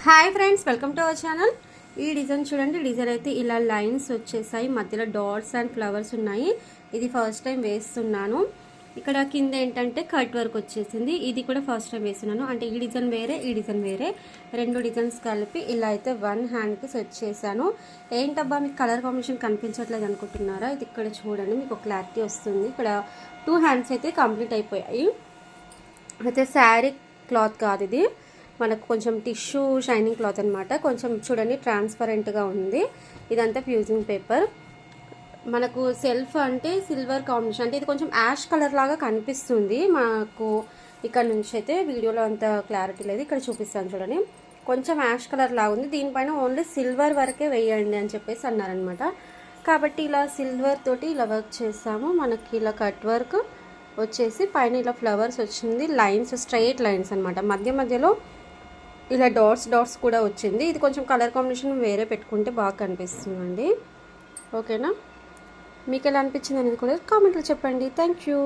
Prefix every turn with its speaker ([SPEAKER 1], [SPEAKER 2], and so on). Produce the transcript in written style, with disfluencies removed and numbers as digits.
[SPEAKER 1] Hi friends, welcome to our channel. ఈ design చూడండి. Design అయితే ఇలా లైన్స్ వచ్చేసాయి, మధ్యలో డాట్స్ అండ్ ఫ్లవర్స్ ఉన్నాయి. ఇది ఫస్ట్ టైం వేస్తున్నాను. ఇక్కడ కింద ఏంటంటే కట్ వర్క్ వచ్చేసింది. ఇది కూడా ఫస్ట్ టైం వేస్తున్నాను. అంటే ఈ డిజైన్ వేరే, ఈ డిజైన్ వేరే, రెండు డిజైన్స్ కలిపి ఇలా అయితే వన్ హ్యాండ్కి సెట్ చేశాను. ఏంటబ్బా మీకు కలర్ కాంబినేషన్ కనిపించట్లేదు అనుకుంటున్నారా? ఇది ఇక్కడ చూడండి, మీకు క్లారిటీ వస్తుంది. ఇక్కడ 2 హ్యాండ్స్ అయితే కంప్లీట్ అయిపోయాయి. అయితే శారీ క్లాత్ కాదు ఇది, మనకు కొంచెం టిష్యూ షైనింగ్ క్లాత్ అనమాట. కొంచెం చూడండి ట్రాన్స్పరెంట్గా ఉంది. ఇదంతా ఫ్యూజింగ్ పేపర్. మనకు సెల్ఫ్ అంటే సిల్వర్ కాంబినేషన్, అంటే ఇది కొంచెం యాష్ కలర్ లాగా కనిపిస్తుంది మాకు. ఇక్కడ నుంచి అయితే వీడియోలో అంత క్లారిటీ లేదు, ఇక్కడ చూపిస్తాను చూడండి. కొంచెం యాష్ కలర్ లాగా ఉంది. దీనిపైన ఓన్లీ సిల్వర్ వరకే వేయండి అని చెప్పేసి అన్నారనమాట. కాబట్టి ఇలా సిల్వర్ తోటి ఇలా వర్క్ చేసాము. మనకి ఇలా కట్ వర్క్ వచ్చేసి పైన ఇలా ఫ్లవర్స్ వచ్చింది, లైన్స్ స్ట్రైట్ లైన్స్ అనమాట. మధ్య మధ్యలో ఇలా డాట్స్ కూడా వచ్చింది. ఇది కొంచెం కలర్ కాంబినేషన్ వేరే పెట్టుకుంటే బాగా కనిపిస్తుందండి. ఓకేనా? మీకు ఎలా అనిపించింది అనేది కూడా కామెంట్లో చెప్పండి. Thank you.